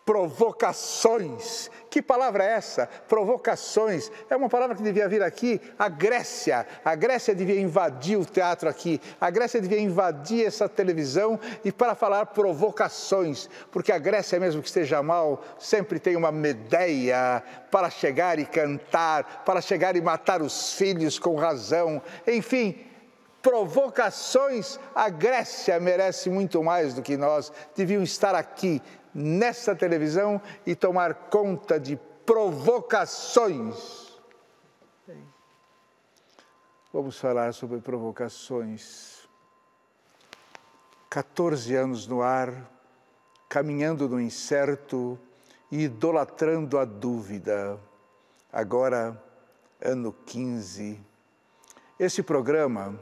Provocações. Que palavra é essa? Provocações. É uma palavra que devia vir aqui, a Grécia. A Grécia devia invadir o teatro aqui. A Grécia devia invadir essa televisão e para falar provocações. Porque a Grécia, mesmo que esteja mal, sempre tem uma Medeia para chegar e cantar, para chegar e matar os filhos com razão. Enfim, provocações. A Grécia merece muito mais do que nós. Deviam estar aqui, nessa televisão e tomar conta de provocações. Vamos falar sobre provocações. 14 anos no ar, caminhando no incerto e idolatrando a dúvida. Agora, ano 15. Esse programa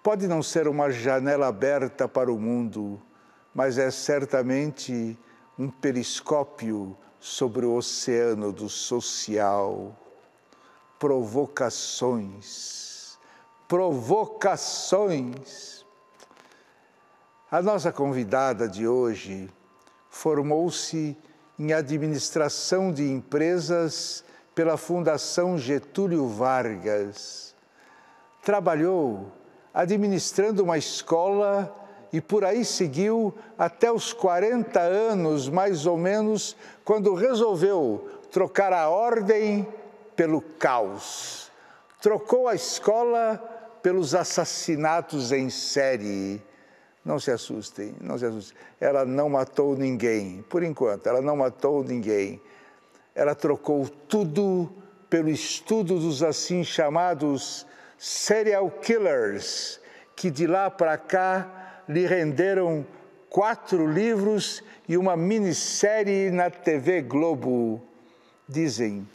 pode não ser uma janela aberta para o mundo, mas é certamente um periscópio sobre o oceano do social. Provocações. Provocações. A nossa convidada de hoje formou-se em administração de empresas pela Fundação Getúlio Vargas. Trabalhou administrando uma escola e por aí seguiu até os 40 anos, mais ou menos, quando resolveu trocar a ordem pelo caos. Trocou a escola pelos assassinatos em série. Não se assustem, não se assustem. Ela não matou ninguém, por enquanto, ela não matou ninguém. Ela trocou tudo pelo estudo dos assim chamados serial killers, que de lá para cá lhe renderam 4 livros e uma minissérie na TV Globo. Dizem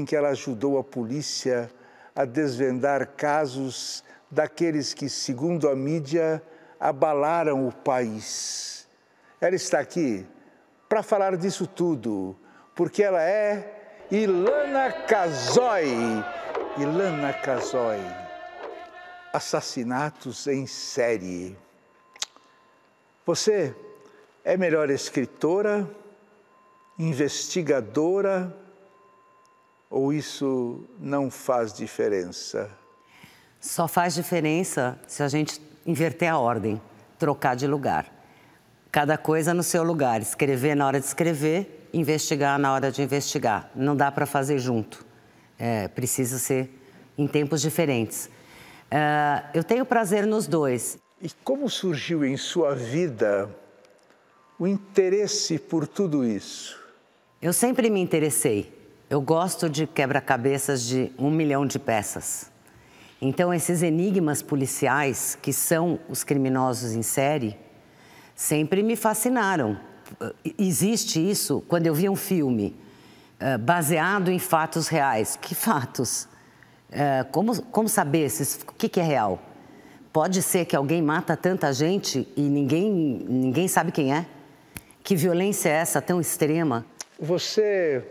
que ela ajudou a polícia a desvendar casos daqueles que, segundo a mídia, abalaram o país. Ela está aqui para falar disso tudo, porque ela é Ilana Casoy. Ilana Casoy. Assassinatos em série. Você é melhor escritora, investigadora, ou isso não faz diferença? Só faz diferença se a gente inverter a ordem, trocar de lugar. Cada coisa no seu lugar. Escrever na hora de escrever, investigar na hora de investigar. Não dá para fazer junto. Precisa ser em tempos diferentes. Eu tenho prazer nos dois. E como surgiu em sua vida o interesse por tudo isso? Eu sempre me interessei. Eu gosto de quebra-cabeças de 1 milhão de peças. Então, esses enigmas policiais, que são os criminosos em série, sempre me fascinaram. Existe isso quando eu vi um filme baseado em fatos reais. Que fatos? Como saber o que é real? Pode ser que alguém mata tanta gente e ninguém sabe quem é? Que violência é essa tão extrema? Você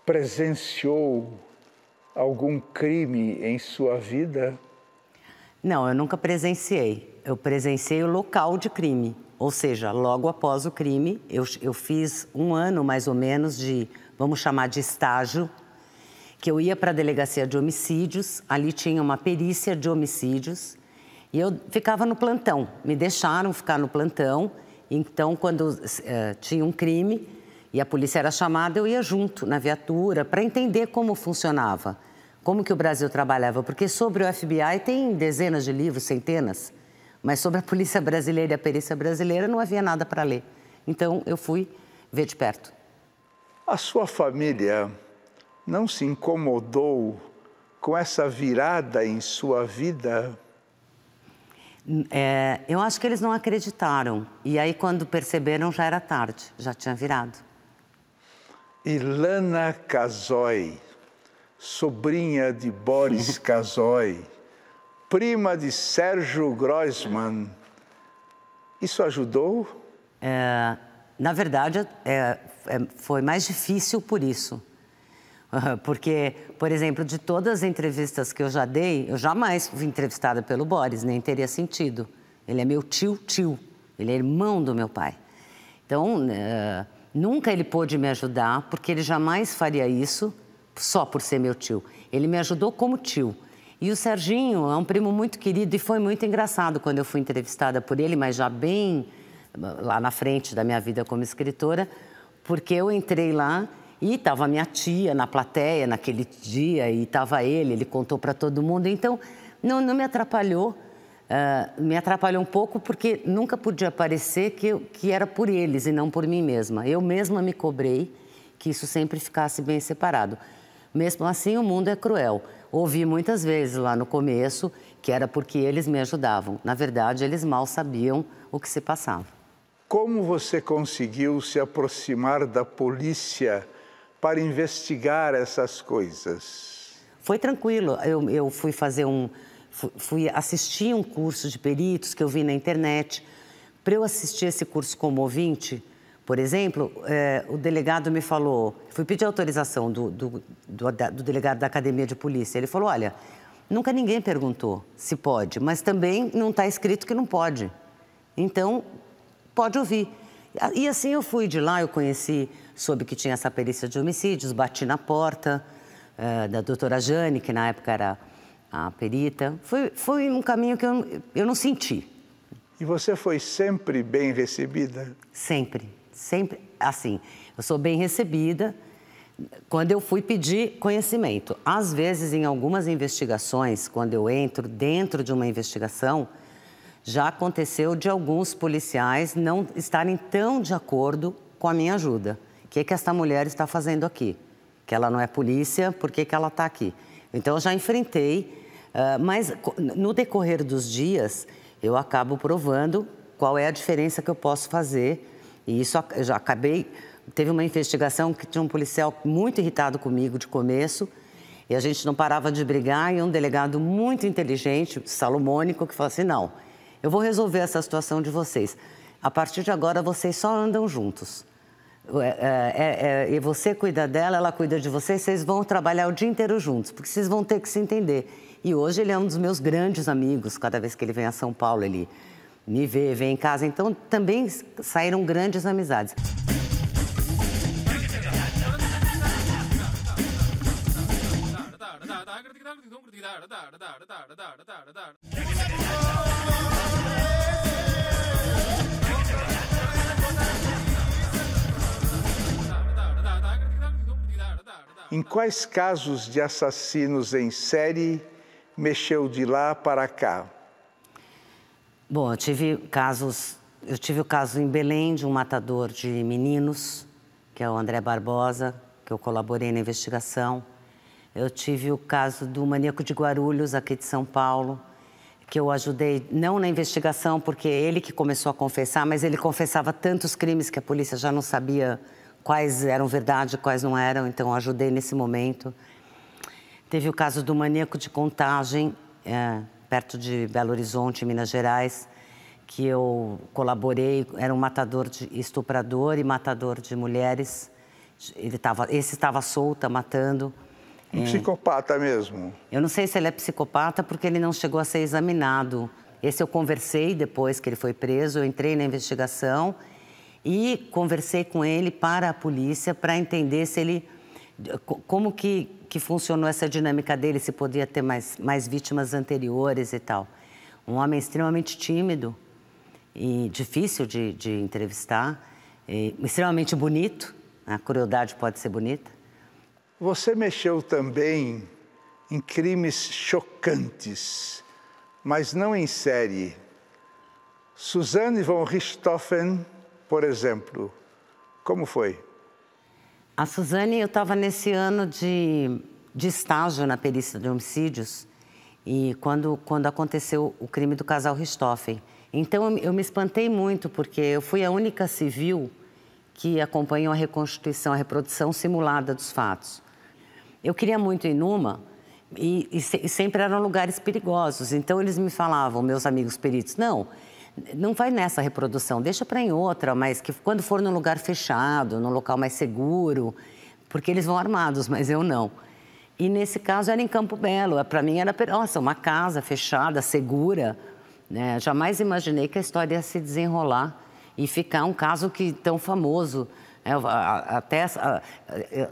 presenciou algum crime em sua vida? Não, eu nunca presenciei. Eu presenciei o local de crime. Ou seja, logo após o crime, eu fiz 1 ano mais ou menos de, vamos chamar de estágio, que eu ia para a delegacia de homicídios, ali tinha uma perícia de homicídios, e eu ficava no plantão. Me deixaram ficar no plantão, então quando tinha um crime e a polícia era chamada, eu ia junto na viatura para entender como funcionava, como que o Brasil trabalhava, porque sobre o FBI tem dezenas de livros, centenas, mas sobre a polícia brasileira e a perícia brasileira não havia nada para ler. Então eu fui ver de perto. A sua família não se incomodou com essa virada em sua vida? Eu acho que eles não acreditaram. E aí, quando perceberam, já era tarde, já tinha virado. Ilana Casoy, sobrinha de Boris Casoy, prima de Sérgio Groisman. Isso ajudou? Na verdade, foi mais difícil por isso. Porque, por exemplo, de todas as entrevistas que eu já dei, eu jamais fui entrevistada pelo Boris, nem teria sentido. Ele é meu tio, ele é irmão do meu pai. Então, nunca ele pôde me ajudar, porque ele jamais faria isso só por ser meu tio. Ele me ajudou como tio. E o Serginho é um primo muito querido e foi muito engraçado quando eu fui entrevistada por ele, mas já bem lá na frente da minha vida como escritora, porque eu entrei lá e estava minha tia na plateia naquele dia e estava ele contou para todo mundo. Então, não me atrapalhou. Me atrapalhou um pouco porque nunca podia parecer que era por eles e não por mim mesma. Eu mesma me cobrei que isso sempre ficasse bem separado. Mesmo assim, o mundo é cruel. Ouvi muitas vezes lá no começo que era porque eles me ajudavam. Na verdade, eles mal sabiam o que se passava. Como você conseguiu se aproximar da polícia para investigar essas coisas? Foi tranquilo. Eu fui fazer fui assistir um curso de peritos que eu vi na internet. Para eu assistir esse curso como ouvinte, por exemplo, o delegado me falou, fui pedir autorização do delegado da Academia de Polícia. Ele falou, olha, nunca ninguém perguntou se pode, mas também não está escrito que não pode. Então, pode ouvir. E assim eu fui de lá, eu soube que tinha essa perícia de homicídios, bati na porta da doutora Jane, que na época era a perita. Foi um caminho que eu não senti. E você foi sempre bem recebida? Sempre. Assim, eu sou bem recebida quando eu fui pedir conhecimento. Às vezes, em algumas investigações, quando eu entro dentro de uma investigação, já aconteceu de alguns policiais não estarem tão de acordo com a minha ajuda. O que essa mulher está fazendo aqui? Que ela não é polícia, por que ela está aqui? Então, eu já enfrentei, mas no decorrer dos dias, eu acabo provando qual é a diferença que eu posso fazer. E isso eu já acabei... Teve uma investigação que tinha um policial muito irritado comigo de começo, e a gente não parava de brigar, e um delegado muito inteligente, salomônico, que falou assim, não, eu vou resolver essa situação de vocês. A partir de agora, vocês só andam juntos. E você cuida dela, ela cuida de vocês, vocês vão trabalhar o dia inteiro juntos, porque vocês vão ter que se entender. E hoje ele é um dos meus grandes amigos, cada vez que ele vem a São Paulo, ele me vê, vem em casa. Então, também saíram grandes amizades. Em quais casos de assassinos em série mexeu de lá para cá? Bom, eu tive o caso em Belém de um matador de meninos, que é o André Barbosa, que eu colaborei na investigação. Eu tive o caso do maníaco de Guarulhos, aqui de São Paulo, que eu ajudei, não na investigação, porque ele que começou a confessar, mas ele confessava tantos crimes que a polícia já não sabia quais eram verdade, quais não eram, então eu ajudei nesse momento. Teve o caso do maníaco de Contagem, perto de Belo Horizonte, Minas Gerais, que eu colaborei, era um matador estuprador e matador de mulheres. Esse estava solto, matando. Um psicopata mesmo? Eu não sei se ele é psicopata porque ele não chegou a ser examinado. Esse eu conversei depois que ele foi preso, eu entrei na investigação e conversei com ele para a polícia para entender se ele, como que funcionou essa dinâmica dele, se podia ter mais vítimas anteriores e tal. Um homem extremamente tímido e difícil de entrevistar, extremamente bonito, a crueldade pode ser bonita. Você mexeu também em crimes chocantes, mas não em série. Suzanne von Richthofen, por exemplo, como foi? A Suzane, eu estava nesse ano de estágio na perícia de homicídios e quando aconteceu o crime do casal Richthofen. Então, eu me espantei muito, porque eu fui a única civil que acompanhou a reconstituição, a reprodução simulada dos fatos. Eu queria muito ir numa e sempre eram lugares perigosos. Então, eles me falavam, meus amigos peritos, não, não vai nessa reprodução, deixa para em outra, mas que quando for num lugar fechado, num local mais seguro, porque eles vão armados, mas eu não. E nesse caso era em Campo Belo, para mim era, nossa, uma casa fechada, segura, né? Jamais imaginei que a história ia se desenrolar e ficar um caso tão famoso. Até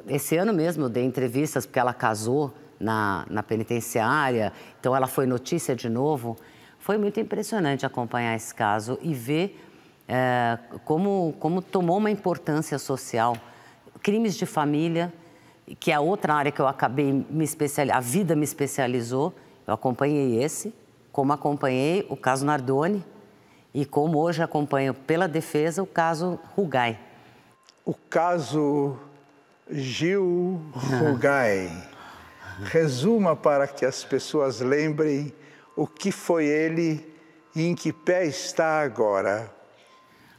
esse ano mesmo eu dei entrevistas porque ela casou na penitenciária, então ela foi notícia de novo. Foi muito impressionante acompanhar esse caso e ver como tomou uma importância social. Crimes de família, que é a outra área que eu acabei a vida me especializou. Eu acompanhei esse, como acompanhei o caso Nardoni e como hoje acompanho pela defesa o caso Rugai. O caso Gil Rugai. Resuma para que as pessoas lembrem o que foi ele e em que pé está agora.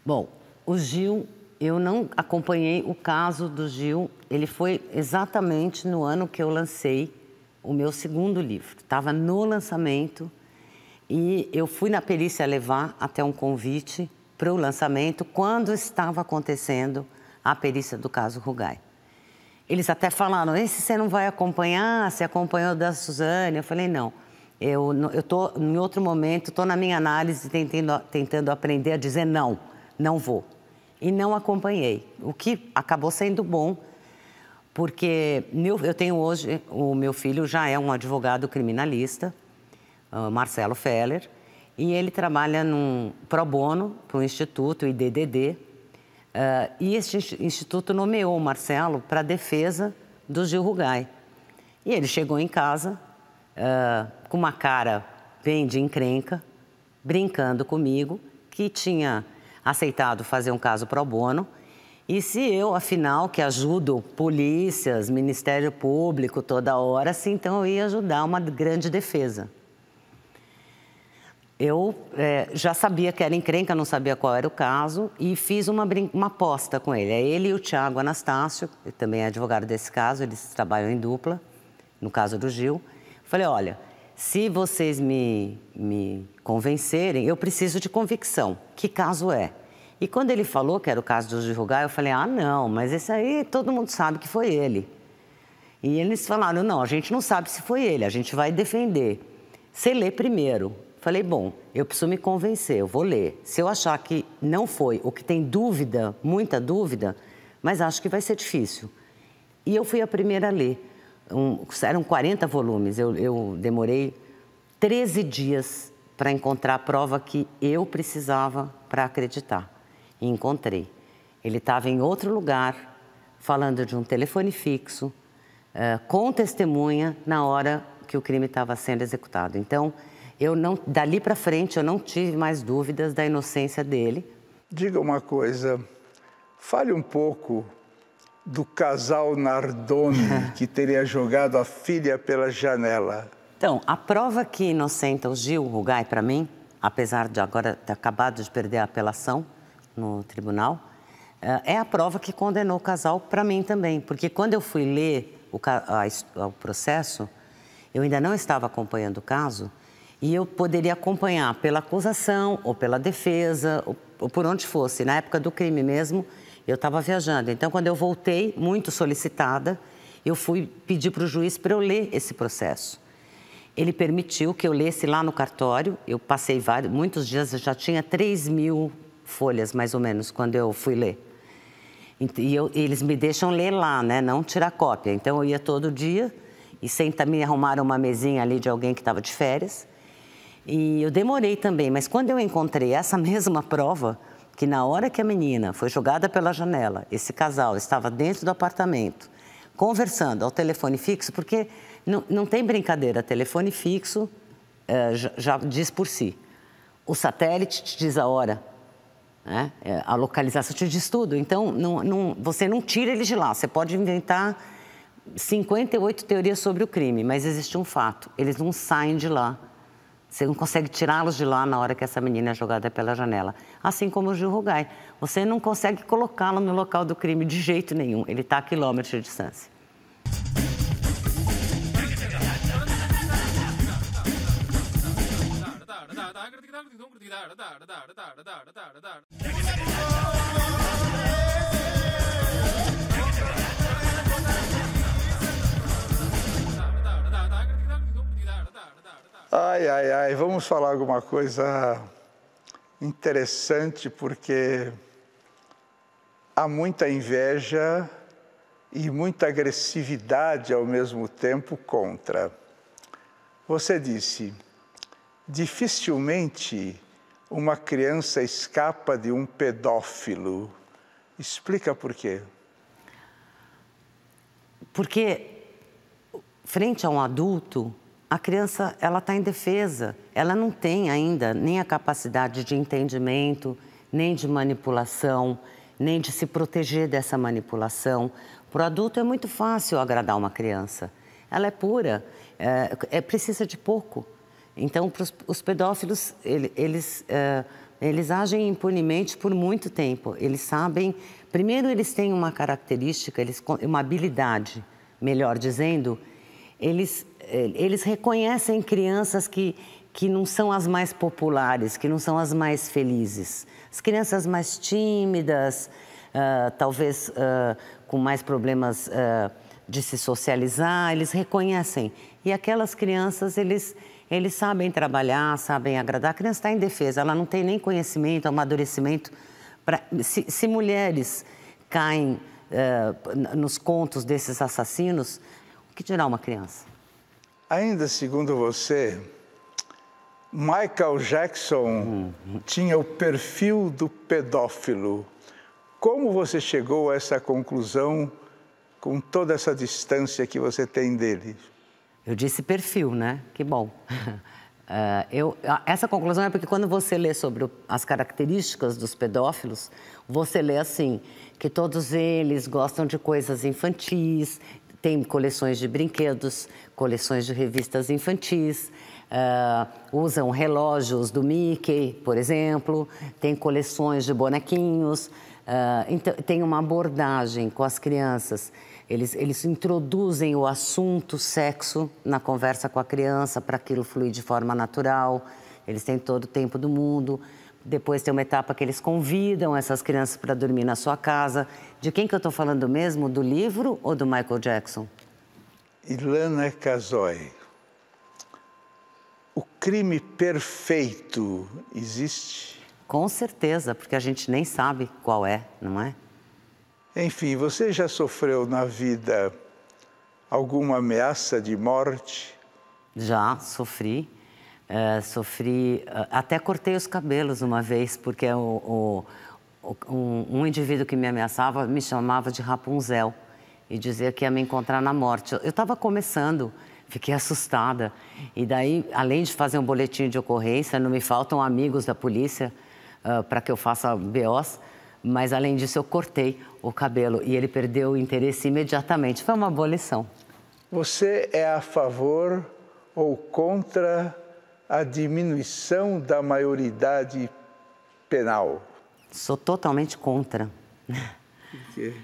Bom, o Gil, eu não acompanhei o caso do Gil. Ele foi exatamente no ano que eu lancei o meu segundo livro. Estava no lançamento e eu fui na perícia levar até um convite para o lançamento quando estava acontecendo a perícia do caso Rugai. Eles até falaram, esse você não vai acompanhar, você acompanhou da Suzane? Eu falei, não, eu estou em outro momento, estou na minha análise tentando aprender a dizer não, não vou. E não acompanhei, o que acabou sendo bom, porque eu tenho hoje, o meu filho já é um advogado criminalista, Marcelo Feller, e ele trabalha num pro bono para o Instituto IDDD, e este instituto nomeou o Marcelo para a defesa do Gil Rugai. E ele chegou em casa com uma cara bem de encrenca, brincando comigo, que tinha aceitado fazer um caso pro bono. E se eu, afinal, que ajudo polícias, Ministério Público toda hora, se então eu ia ajudar uma grande defesa. Eu já sabia que era encrenca, não sabia qual era o caso, e fiz uma aposta com ele. É ele e o Tiago Anastácio, que também é advogado desse caso, eles trabalham em dupla, no caso do Gil. Falei, olha, se vocês me convencerem, eu preciso de convicção. Que caso é? E quando ele falou que era o caso do Gil Rugai, eu falei, não, mas esse aí todo mundo sabe que foi ele. E eles falaram, não, a gente não sabe se foi ele, a gente vai defender. Você lê primeiro. Falei, bom, eu preciso me convencer, eu vou ler. Se eu achar que não foi, ou que tem dúvida, muita dúvida, mas acho que vai ser difícil. E eu fui a primeira a ler. Eram 40 volumes, eu demorei 13 dias para encontrar a prova que eu precisava para acreditar. E encontrei. Ele estava em outro lugar, falando de um telefone fixo, com testemunha na hora que o crime estava sendo executado. Então, dali para frente, eu não tive mais dúvidas da inocência dele. Diga uma coisa, fale um pouco do casal Nardoni que teria jogado a filha pela janela. Então, a prova que inocenta o Gil Rugai, para mim, apesar de agora ter acabado de perder a apelação no tribunal, é a prova que condenou o casal para mim também. Porque quando eu fui ler o processo, eu ainda não estava acompanhando o caso, e eu poderia acompanhar pela acusação, ou pela defesa, ou por onde fosse. Na época do crime mesmo, eu estava viajando. Então, quando eu voltei, muito solicitada, eu fui pedir para o juiz para eu ler esse processo. Ele permitiu que eu lesse lá no cartório. Eu passei muitos dias, eu já tinha 3.000 folhas, mais ou menos, quando eu fui ler. E eles me deixam ler lá, né? Não tirar cópia. Então, eu ia todo dia e me arrumaram uma mesinha ali de alguém que estava de férias. E eu demorei também, mas quando eu encontrei essa mesma prova, que na hora que a menina foi jogada pela janela, esse casal estava dentro do apartamento, conversando ao telefone fixo, porque não tem brincadeira, telefone fixo já diz por si. O satélite te diz a hora, né? A localização te diz tudo, então você não tira eles de lá, você pode inventar 58 teorias sobre o crime, mas existe um fato, eles não saem de lá. Você não consegue tirá-los de lá na hora que essa menina é jogada pela janela. Assim como o Gil Rugai. Você não consegue colocá-lo no local do crime de jeito nenhum. Ele está a quilômetros de distância. Ai, ai, ai, vamos falar alguma coisa interessante, porque há muita inveja e muita agressividade ao mesmo tempo contra. Você disse, dificilmente uma criança escapa de um pedófilo. Explica por quê. Porque, frente a um adulto, a criança ela está indefesa. Ela não tem ainda nem a capacidade de entendimento, nem de manipulação, nem de se proteger dessa manipulação. Para o adulto é muito fácil agradar uma criança. Ela é pura, precisa de pouco. Então, os pedófilos, eles agem impunemente por muito tempo. Eles sabem... Primeiro, eles têm uma característica, uma habilidade, melhor dizendo, eles reconhecem crianças que não são as mais populares, que não são as mais felizes. As crianças mais tímidas, talvez com mais problemas de se socializar, eles reconhecem. E aquelas crianças, eles sabem trabalhar, sabem agradar. A criança está indefesa, ela não tem nem conhecimento, amadurecimento. Se mulheres caem nos contos desses assassinos, o que dirá uma criança? Ainda segundo você, Michael Jackson tinha o perfil do pedófilo. Como você chegou a essa conclusão com toda essa distância que você tem dele? Eu disse perfil, né? Que bom. Essa conclusão é porque quando você lê sobre as características dos pedófilos, você lê assim, que todos eles gostam de coisas infantis, tem coleções de brinquedos, coleções de revistas infantis, usam relógios do Mickey, por exemplo, tem coleções de bonequinhos, então, tem uma abordagem com as crianças. Eles introduzem o assunto sexo na conversa com a criança para aquilo fluir de forma natural. Eles têm todo o tempo do mundo. Depois tem uma etapa que eles convidam essas crianças para dormir na sua casa. De quem que eu estou falando mesmo? Do livro ou do Michael Jackson? Ilana Casoy, o crime perfeito existe? Com certeza, porque a gente nem sabe qual é, não é? Enfim, você já sofreu na vida alguma ameaça de morte? Já sofri. Até cortei os cabelos uma vez, porque um indivíduo que me ameaçava me chamava de Rapunzel e dizia que ia me encontrar na morte. Eu estava começando, fiquei assustada. E daí, além de fazer um boletim de ocorrência, não me faltam amigos da polícia para que eu faça BOs, mas além disso eu cortei o cabelo e ele perdeu o interesse imediatamente. Foi uma boa lição. Você é a favor ou contra a diminuição da maioridade penal? Sou totalmente contra. Por quê?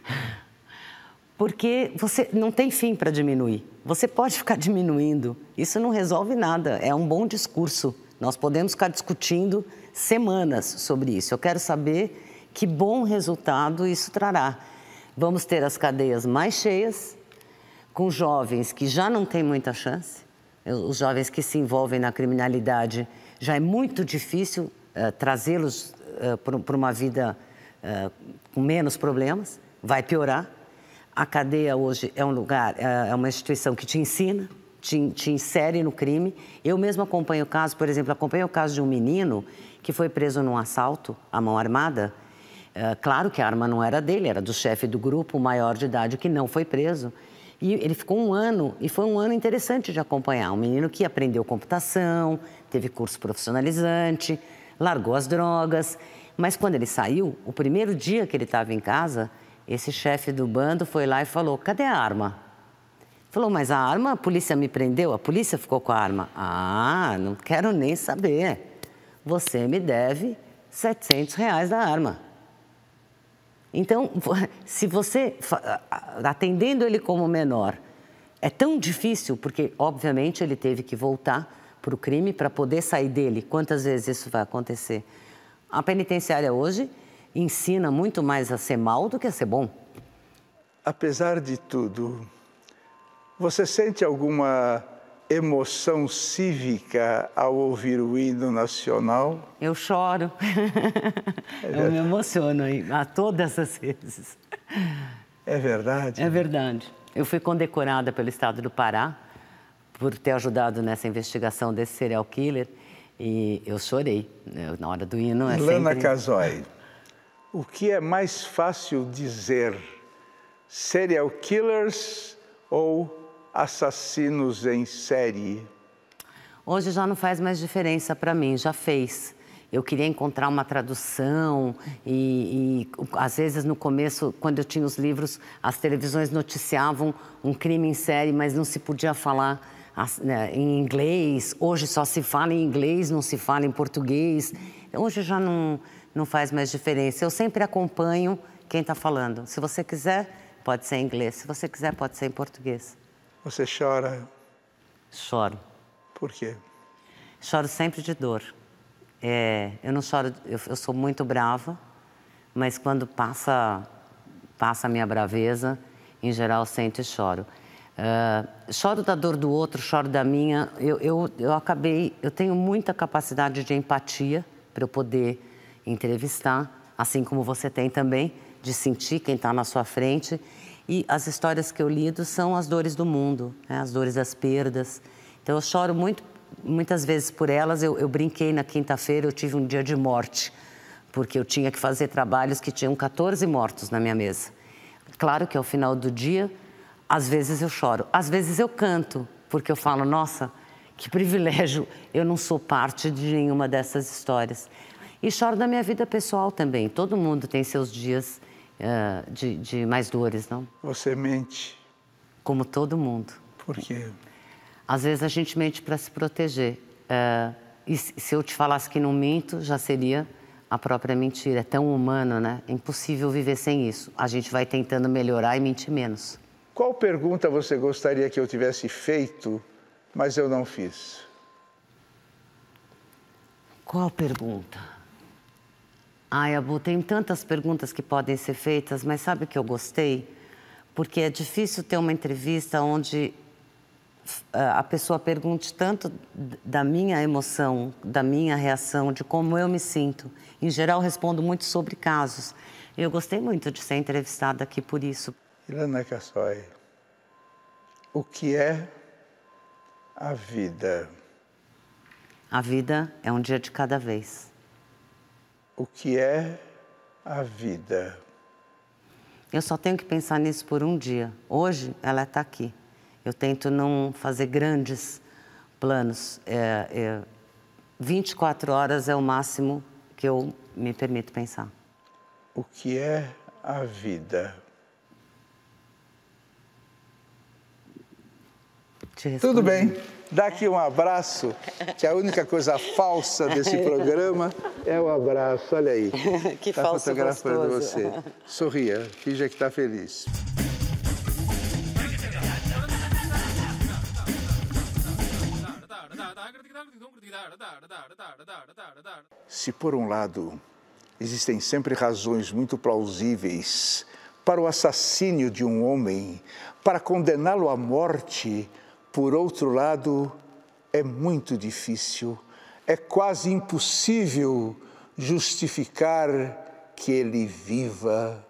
Porque você não tem fim para diminuir. Você pode ficar diminuindo. Isso não resolve nada. É um bom discurso. Nós podemos ficar discutindo semanas sobre isso. Eu quero saber que bom resultado isso trará. Vamos ter as cadeias mais cheias, com jovens que já não têm muita chance. Os jovens que se envolvem na criminalidade, já é muito difícil trazê-los para uma vida com menos problemas. Vai piorar. A cadeia hoje é um lugar, é uma instituição que te ensina, te insere no crime. Eu mesmo acompanho o caso, por exemplo, acompanho o caso de um menino que foi preso num assalto à mão armada. Claro que a arma não era dele, era do chefe do grupo, maior de idade, que não foi preso. E ele ficou um ano, e foi um ano interessante de acompanhar. Um menino que aprendeu computação, teve curso profissionalizante, largou as drogas. Mas quando ele saiu, o primeiro dia que ele estava em casa, esse chefe do bando foi lá e falou, cadê a arma? Falou, mas a arma, a polícia me prendeu, a polícia ficou com a arma. Ah, não quero nem saber. Você me deve R$700 da arma. Então, se você, atendendo ele como menor, é tão difícil, porque, obviamente, ele teve que voltar para o crime para poder sair dele. Quantas vezes isso vai acontecer? A penitenciária hoje ensina muito mais a ser mal do que a ser bom. Apesar de tudo, você sente alguma emoção cívica ao ouvir o hino nacional? Eu choro. Eu me emociono a todas as vezes. É verdade? É verdade. Eu fui condecorada pelo Estado do Pará por ter ajudado nessa investigação desse serial killer e eu chorei. Na hora do hino é Ilana sempre... Casoy, o que é mais fácil dizer? Serial killers ou assassinos em série? Hoje já não faz mais diferença para mim, já fez. Eu queria encontrar uma tradução e às vezes no começo, quando eu tinha os livros, as televisões noticiavam um crime em série, mas não se podia falar em inglês. Hoje só se fala em inglês, não se fala em português. Hoje já não faz mais diferença. Eu sempre acompanho quem está falando. Se você quiser, pode ser em inglês. Se você quiser, pode ser em português. Você chora? Choro. Por quê? Choro sempre de dor. Eu não choro, eu sou muito brava, mas quando passa a minha braveza, em geral sento e choro. Choro da dor do outro, choro da minha. Eu tenho muita capacidade de empatia para eu poder entrevistar, assim como você tem também, de sentir quem está na sua frente. E as histórias que eu lido são as dores do mundo, né? As dores das perdas. Então eu choro muitas vezes por elas. Eu brinquei na quinta-feira, eu tive um dia de morte, porque eu tinha que fazer trabalhos que tinham 14 mortos na minha mesa. Claro que ao final do dia, às vezes eu choro, às vezes eu canto, porque eu falo, nossa, que privilégio, eu não sou parte de nenhuma dessas histórias. E choro da minha vida pessoal também, todo mundo tem seus dias de mais dores, não? Você mente? Como todo mundo. Por quê? Às vezes a gente mente para se proteger. E se eu te falasse que não minto, já seria a própria mentira. É tão humano, né? É impossível viver sem isso. A gente vai tentando melhorar e mentir menos. Qual pergunta você gostaria que eu tivesse feito, mas eu não fiz? Qual pergunta? Ai, Abu, tem tantas perguntas que podem ser feitas, mas sabe o que eu gostei? Porque é difícil ter uma entrevista onde a pessoa pergunte tanto da minha emoção, da minha reação, de como eu me sinto. Em geral, respondo muito sobre casos. Eu gostei muito de ser entrevistada aqui por isso. Ilana Casoy, o que é a vida? A vida é um dia de cada vez. O que é a vida? Eu só tenho que pensar nisso por um dia. Hoje, ela está aqui. Eu tento não fazer grandes planos. 24 horas é o máximo que eu me permito pensar. O que é a vida? Tudo bem. Dá aqui um abraço, que a única coisa falsa desse programa é o abraço. Olha aí. Que tá falso fotografando gostoso. você. Sorria, finja que está feliz. Se por um lado existem sempre razões muito plausíveis para o assassínio de um homem, para condená-lo à morte, por outro lado, é muito difícil, é quase impossível justificar que ele viva.